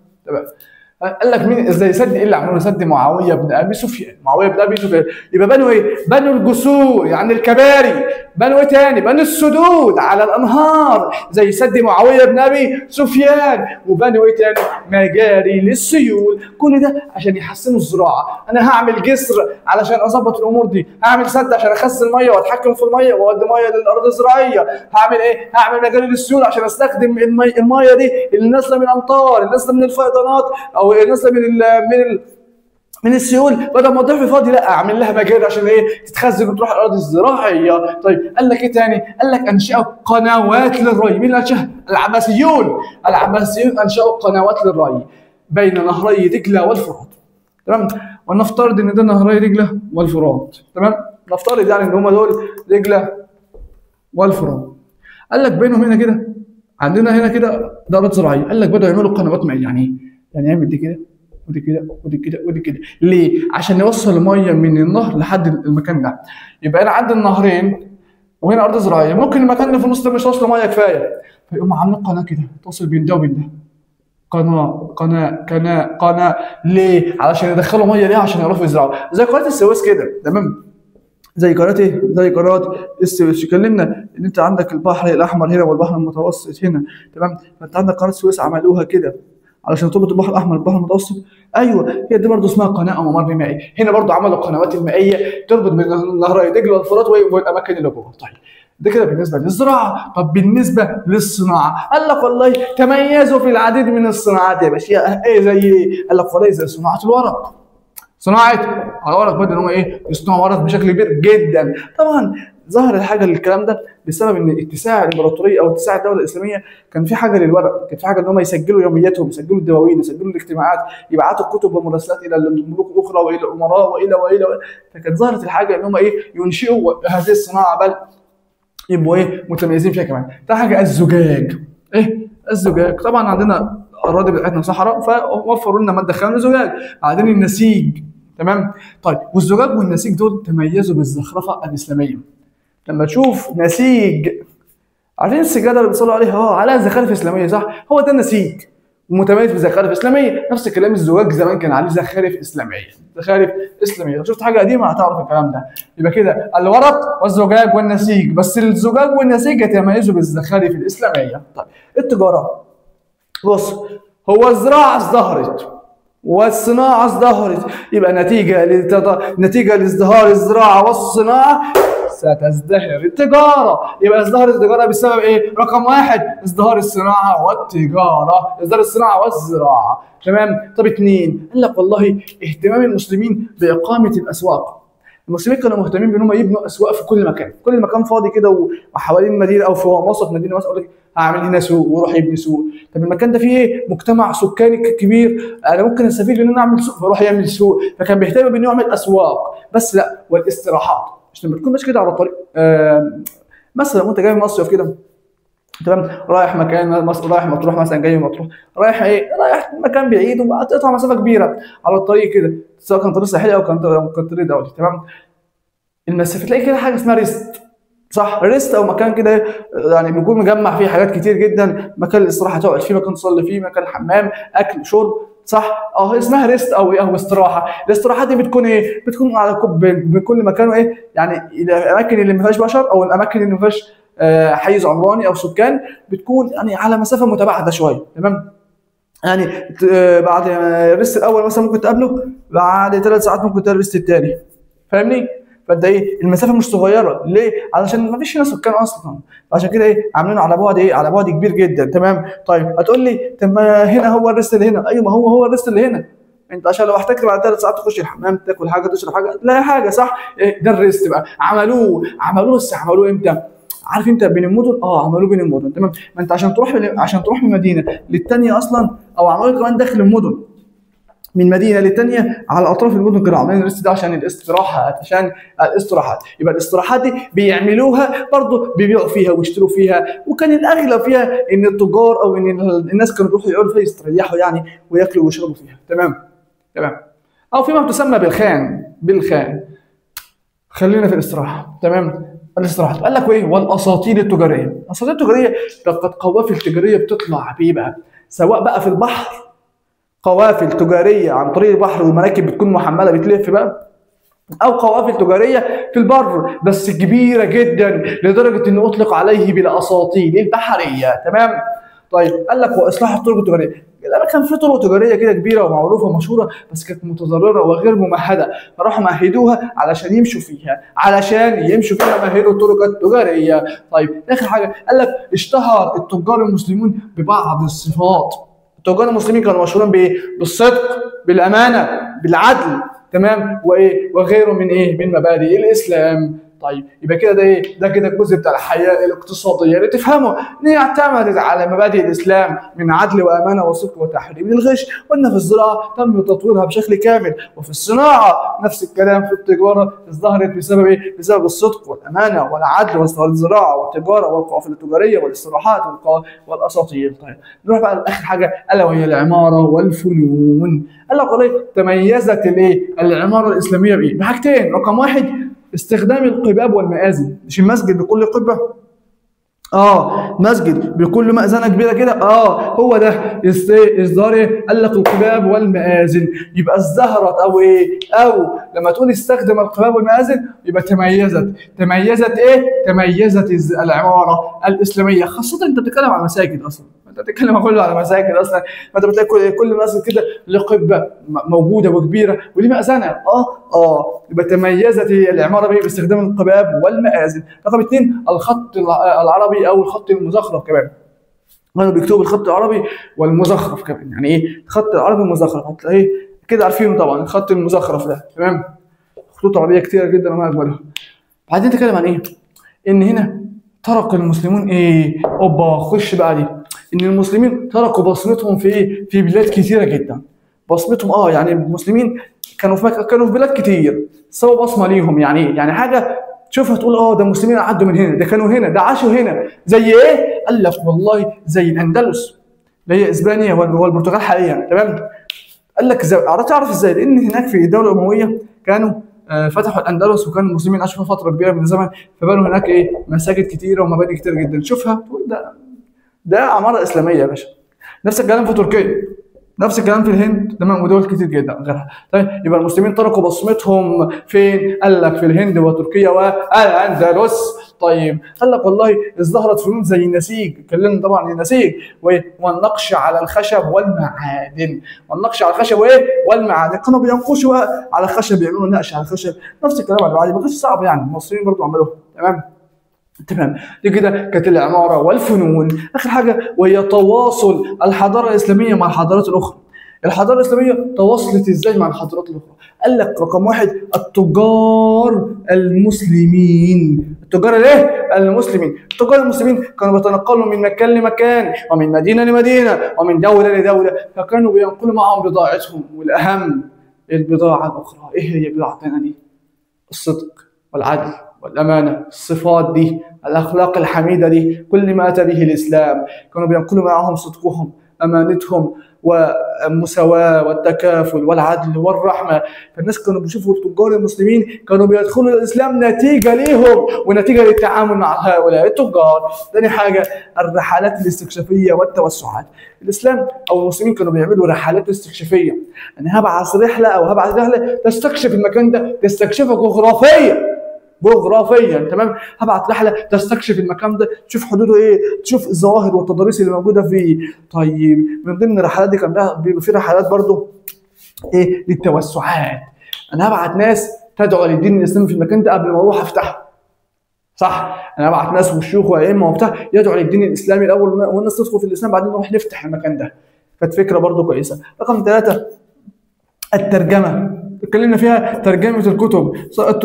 S1: قال لك مين زي سد ايه اللي عملوه؟ سد معاويه بن ابي سفيان. معاويه بن ابي سفيان. يبقى بنوا ايه؟ بنوا الجسور يعني الكباري. بنوا ايه تاني؟ بنوا السدود على الانهار زي سد معاويه بن ابي سفيان. وبنوا ايه تاني؟ مجاري للسيول. كل ده عشان يحسنوا الزراعه. انا هعمل جسر علشان اظبط الامور دي، هعمل سد عشان اخزن الميه واتحكم في الميه واودي ميه للارض الزراعيه، هعمل ايه؟ هعمل مجاري للسيول عشان استخدم الميه دي اللي نازله من الامطار، اللي نازله من الفيضانات، او نازله من السيول، بدل ما تضيع في فاضي لا اعمل لها مجاري عشان ايه؟ تتخزن وتروح الارض الزراعيه. طيب قال لك ايه تاني؟ قال لك انشأوا قنوات للري. مين اللي انشأها؟ العباسيون. العباسيون انشأوا قنوات للري بين نهري دجله والفرات. تمام؟ ونفترض ان ده نهري دجله والفرات. تمام؟ نفترض يعني ان هم دول دجله والفرات. قال لك بينهم هنا كده، عندنا هنا كده دارات زراعيه. قال لك بدأوا يعملوا قنوات مائيه. يعني ايه؟ يعني يعمل دي كده ودي كده ودي كده ودي كده. ليه؟ عشان يوصل الميه من النهر لحد المكان ده. يبقى انا عندي النهرين وهنا ارض زراعيه، ممكن المكان اللي في النص ده مش واصل ميه كفايه، فيقوموا عاملين قناه كده توصل بين ده وبين ده. قناه. ليه؟ علشان يدخلوا ميه ليه؟ عشان يعرفوا يزرعوا. زي قناه السويس كده. تمام؟ زي قناه ايه؟ زي قناه السويس. اتكلمنا ان انت عندك البحر الاحمر هنا والبحر المتوسط هنا. تمام؟ فانت عندك قناه السويس عملوها كده علشان تربط البحر الاحمر بالبحر المتوسط. ايوه هي دي برضه اسمها قناه او ممر مائي. هنا برضه عملوا القنوات المائيه تربط بين نهري دجله والفرات والاماكن اللي جوه. طيب ده كده بالنسبه للزراعه. طب بالنسبه للصناعه قال لك والله تميزوا في العديد من الصناعات يا باشا. ايه زي ايه؟ قال لك والله زي صناعه الورق. صناعه الورق بدأ ان هم ايه؟ يصنعوا ورق بشكل كبير جدا. طبعا ظهر الحاجه للكلام ده بسبب ان اتساع الامبراطوريه او اتساع الدوله الاسلاميه كان في حاجه للورق، كان في حاجه ان هم يسجلوا يومياتهم، يسجلوا الدواوين، يسجلوا الاجتماعات، يبعتوا كتب ومراسلات الى الملوك الاخرى والى الامراء والى. فكانت ظهرت الحاجه ان هم ايه؟ ينشئوا هذه الصناعه بل يبقوا ايه؟ متميزين فيها كمان. ده حاجه الزجاج. ايه؟ الزجاج. طبعا عندنا اراضي بتاعتنا صحراء فوفروا لنا ماده خام زجاج. بعدين النسيج. تمام؟ طيب والزجاج والنسيج دول تميزوا بالزخرفه الاسلاميه. لما تشوف نسيج عارفين السجاده اللي بيصلوا عليها عليها زخارف اسلاميه صح؟ هو ده النسيج متميز بزخارف اسلاميه. نفس كلام الزواج زمان كان عليه زخارف اسلاميه، زخارف اسلاميه. لو شفت حاجه قديمه هتعرف الكلام ده. يبقى كده الورق والزجاج والنسيج، بس الزجاج والنسيج يتميزوا بالزخارف الاسلاميه. طيب التجاره، بص هو الزراعه ازدهرت والصناعه ازدهرت، يبقى نتيجه لازدهار الزراعه والصناعه ستزدهر التجاره. يبقى ازدهرت التجاره بسبب ايه؟ رقم واحد ازدهار الصناعه والتجاره، ازدهار الصناعه والزراعه. تمام؟ طب اتنين، قال لك والله اهتمام المسلمين باقامه الاسواق. المسلمين كانوا مهتمين بان هم يبنوا اسواق في كل مكان، كل مكان فاضي كده وحوالين مدينه او في وسط مدينه مثلا، يقول لك هعمل هنا سوق ويروح يبني سوق. طب المكان ده فيه ايه؟ مجتمع سكاني كبير، انا ممكن استفيد ان انا اعمل سوق فاروح يعمل سوق. فكان بيهتم بانه يعمل اسواق. بس لا، والاستراحات، مش لما تكون ماشي كده على الطريق مثلا وانت جاي من مصيف كده، تمام، رايح مكان رايح مطروح مثلا، جاي من مطروح رايح ايه؟ رايح مكان بعيد وهتقطع مسافه كبيره على الطريق كده، سواء كان طريق ساحلي او كان طريق دولي. تمام؟ المسافه تلاقي كده حاجه اسمها ريست، صح؟ ريست او مكان كده يعني بيكون مجمع فيه حاجات كتير جدا، مكان الاستراحه تقعد فيه، مكان تصلي فيه، مكان حمام، اكل شرب، صح؟ اسمها ريست او ايه، او استراحه. الاستراحات دي بتكون ايه؟ بتكون على بكل مكان وايه؟ يعني الاماكن اللي ما فيهاش بشر او الاماكن اللي ما فيهاش حيز عمراني او سكان، بتكون يعني على مسافه متباعده شويه. تمام؟ يعني بعد الريست الاول مثلا ممكن تقابله، بعد 3 ساعات ممكن تقابل الريست الثاني. فاهمني؟ فانت ايه؟ المسافه مش صغيره، ليه؟ علشان ما فيش هنا سكان اصلا، عشان كده ايه؟ عاملينه على بعد ايه؟ على بعد كبير جدا. تمام؟ طيب هتقول لي طب ما هنا هو الريست اللي هنا، ايوه ما هو الريست اللي هنا. انت عشان لو احتجت بعد 3 ساعات تخش الحمام، تاكل حاجه، تشرب حاجه، تلاقي حاجه، صح؟ إيه ده الريست بقى. عملوه بس عملوه امتى؟ عارف انت بين المدن؟ عملوه بين المدن. تمام؟ ما انت عشان تروح من مدينه للثانيه اصلا، او عملوه كمان داخل المدن، من مدينه للثانيه على اطراف المدن كانوا عاملين الريست ده عشان الاستراحات. يبقى الاستراحات دي بيعملوها برضه، بيبيعوا فيها ويشتروا فيها، وكان الاغلب فيها ان التجار او ان الناس كانوا بيروحوا يقعدوا فيها يستريحوا يعني، وياكلوا ويشربوا فيها. تمام؟ او فيما تسمى بالخان. خلينا في الاستراحه. تمام؟ الاستراحات قال لك ايه؟ والاساطيل التجاريه. الاساطيل التجاريه ده قد قوافل تجاريه بتطلع بيه بقى، سواء بقى في البحر، قوافل تجاريه عن طريق البحر والمراكب بتكون محمله بتلف بقى، او قوافل تجاريه في البر بس كبيره جدا لدرجه انه اطلق عليه بالاساطيل البحريه. تمام؟ طيب قال لك واصلاح الطرق التجاريه. كان في طرق تجاريه كده كبيره ومعروفه ومشهوره، بس كانت متضرره وغير ممهده، فراحوا مهدوها علشان يمشوا فيها، مهدوا الطرق التجاريه. طيب اخر حاجه قال لك اشتهر التجار المسلمون ببعض الصفات. التجار المسلمين كانوا مشهورين بايه؟ بالصدق، بالامانه، بالعدل. تمام؟ وايه؟ وغيره من ايه؟ من مبادئ الاسلام. طيب يبقى كده ده ايه؟ ده كده الجزء بتاع الحياه الاقتصاديه اللي تفهمه ان هي اعتمدت على مبادئ الاسلام من عدل وامانه وصدق وتحريم الغش. قلنا في الزراعه تم تطويرها بشكل كامل، وفي الصناعه نفس الكلام. في التجاره ازدهرت بسبب ايه؟ بسبب الصدق والامانه والعدل، وازدهار الزراعه والتجاره والقوافل التجاريه والاستراحات والاساطيل. طيب نروح بقى لاخر حاجه الا وهي العماره والفنون. قال لك والله تميزت الايه؟ العماره الاسلاميه بايه؟ بحاجتين. رقم واحد استخدام القباب والمآذن. مش المسجد بكل قبه؟ مسجد بكل مأذنه كبيره كده. هو ده اصدار ايه؟ قال لك القباب والمآذن. يبقى ازدهرت او ايه؟ او لما تقول استخدم القباب والمآذن يبقى تميزت ايه؟ تميزت العماره الاسلاميه. خاصه انت بتتكلم على مساجد اصلا، انت بتتكلم كله على مساجد اصلا، فانت بتلاقي كل مسجد كده له قبه موجوده وكبيره وليه مأذنه. يبقى تميزت العماره باستخدام القباب والمآذن. رقم 2 الخط العربي او الخط المزخرف كمان. كانوا بيكتبوا الخط العربي والمزخرف كمان. يعني ايه الخط العربي المزخرف؟ هتلاقيه كده عارفينه طبعا، الخط المزخرف ده. تمام؟ خطوط عربيه كتيره جدا وما اجملها. بعدين نتكلم عن ايه؟ ان هنا ترك المسلمون ايه؟ خش بقى دي. ان المسلمين تركوا بصمتهم في ايه؟ في بلاد كثيره جدا. بصمتهم يعني المسلمين كانوا في بلاد كتير سووا بصمه ليهم. يعني ايه؟ يعني حاجه تشوفها تقول ده المسلمين عدوا من هنا، ده كانوا هنا، ده عاشوا هنا. زي ايه؟ قال لك والله زي الاندلس اللي هي اسبانيا والبرتغال حاليا. تمام؟ قال لك تعرف ازاي؟ لان هناك في الدوله الامويه كانوا فتحوا الاندلس وكان المسلمين عاشوا فيها فتره كبيره من الزمن، فبنوا هناك مساجد كتيره ومباني كتير جدا. شوفها تقول ده عماره اسلاميه يا باشا. نفس الكلام في تركيا، نفس الكلام في الهند، تمام، ودول كتير جدا غيرها. طيب يبقى المسلمين تركوا بصمتهم فين؟ قال لك في الهند وتركيا والاندلس. طيب قال لك والله ازدهرت فنون زي النسيج، اتكلمنا طبعا عن النسيج والنقش على الخشب والمعادن، والنقش على الخشب والمعادن، كانوا بينقشوا على الخشب، بيعملوا نقش على الخشب، نفس الكلام على المعادن، ما كانش صعب يعني، المصريين برضو عملوها. تمام. دي كده كانت العماره والفنون. اخر حاجه وهي تواصل الحضاره الاسلاميه مع الحضارات الاخرى. الحضاره الاسلاميه تواصلت ازاي مع الحضارات الاخرى؟ قال لك رقم واحد التجار المسلمين. التجار الايه؟ المسلمين. التجار المسلمين كانوا بيتنقلوا من مكان لمكان ومن مدينه لمدينه ومن دوله لدوله، فكانوا بينقلوا معهم بضاعتهم، والاهم البضاعه الاخرى. ايه هي بضاعتنا دي؟ الصدق والعدل والأمانة، الصفات دي، الأخلاق الحميدة دي، كل ما أتى به الإسلام. كانوا بينقلوا معهم صدقهم، أمانتهم، والمساواة والتكافل والعدل والرحمة. فالناس كانوا بيشوفوا التجار المسلمين كانوا بيدخلوا الإسلام نتيجة ليهم ونتيجة للتعامل مع هؤلاء التجار. ثاني حاجة الرحلات الاستكشافية والتوسعات. الإسلام أو المسلمين كانوا بيعملوا رحلات استكشافية. أنا هبعث رحلة تستكشف المكان ده، تستكشفه جغرافيا، تمام. هبعت رحله تستكشف المكان ده، تشوف حدوده ايه، تشوف الظواهر والتضاريس اللي موجوده فيه. طيب من ضمن الرحلات دي كان بيبقى في رحلات برضو ايه للتوسعات. انا هبعت ناس تدعو للدين الاسلامي في المكان ده قبل ما اروح افتحه، صح؟ انا هبعت ناس وشيوخ وائمه وبتاع يدعو للدين الاسلامي الاول والناس تدخل في الاسلام، بعدين نروح نفتح المكان ده. كانت فكره برضو كويسه. رقم 3 الترجمه. اتكلمنا فيها ترجمه الكتب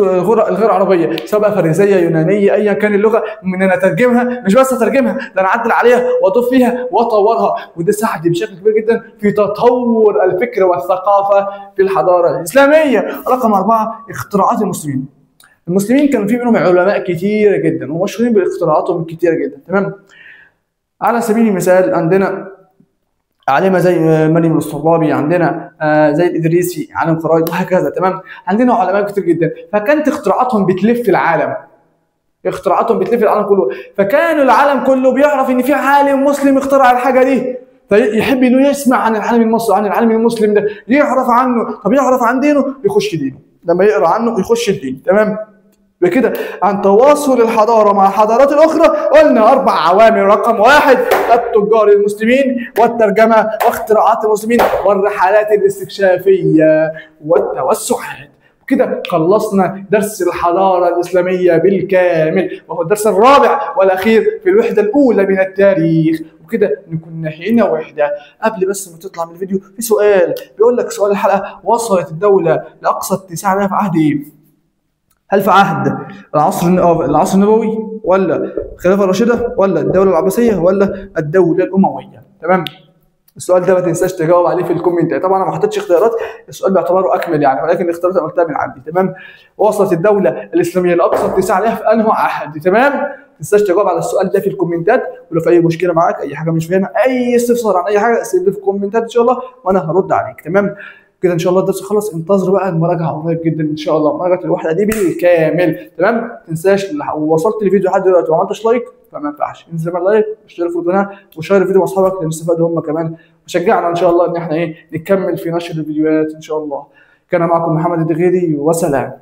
S1: الغير عربيه، سواء بقى فارسيه يونانيه ايا كان اللغه، ان انا اترجمها، مش بس اترجمها، ده انا اعدل عليها واضيف فيها واطورها، وده ساعد بشكل كبير جدا في تطور الفكر والثقافه في الحضاره الاسلاميه. رقم 4 اختراعات المسلمين. المسلمين كانوا في منهم علماء كتير جدا ومشهورين باختراعاتهم الكتيره جدا، تمام. على سبيل المثال عندنا عالمة زي مريم الاسطرلابي، عندنا زي الإدريسي عالم خرائط وهكذا، تمام. عندنا علماء كتير جدا، فكانت اختراعاتهم بتلف العالم، كله، فكان العالم كله بيعرف ان في عالم مسلم اخترع الحاجه دي، فيحب انه يسمع عن العالم المصري، عن العالم المسلم ده، يعرف عنه. طب يعرف عن دينه، يخش دينه، لما يقرا عنه يخش الدين، تمام. بكده عن تواصل الحضاره مع الحضارات الاخرى قلنا 4 عوامل. رقم 1 التجار المسلمين، والترجمه، واختراعات المسلمين، والرحلات الاستكشافيه والتوسعات. كده خلصنا درس الحضاره الاسلاميه بالكامل، وهو الدرس الرابع والاخير في الوحده الاولى من التاريخ. وكده نكون هنا وحده. قبل بس ما تطلع من الفيديو في سؤال بيقول لك، سؤال الحلقه: وصلت الدوله لاقصى اتساع لها في عهد ايه؟ هل في عهد العصر النبوي، ولا الخلافه الراشده، ولا الدوله العباسيه، ولا الدوله الامويه؟ تمام. السؤال ده ما تنساش تجاوب عليه في الكومنت. طبعا انا ما حطيتش اختيارات، السؤال بيعتبره اكمل يعني، ولكن الاختيارات انا قلتها من عندي، تمام. وصلت الدوله الاسلاميه لاقصى اتساع لها في انه عهد؟ تمام. ما تنساش تجاوب على السؤال ده في الكومنتات، ولو في اي مشكله معاك، اي حاجه مش فاهمها، اي استفسار عن اي حاجه، سيب لي في الكومنتات ان شاء الله وانا هرد عليك، تمام. كده ان شاء الله الدرس خلص. انتظروا بقى المراجعه قريب جدا ان شاء الله، مراجعه الوحده دي بالكامل، تمام. ما تنساش لو وصلت الفيديو لحد دلوقتي وما عملتش لايك فما ينفعش، انزل بقى لايك واشترك في القناه وشير الفيديو مع اصحابك يستفادوا هم كمان، وشجعنا ان شاء الله ان احنا نكمل في نشر الفيديوهات ان شاء الله. كان معكم محمد الدغيري، وسلام.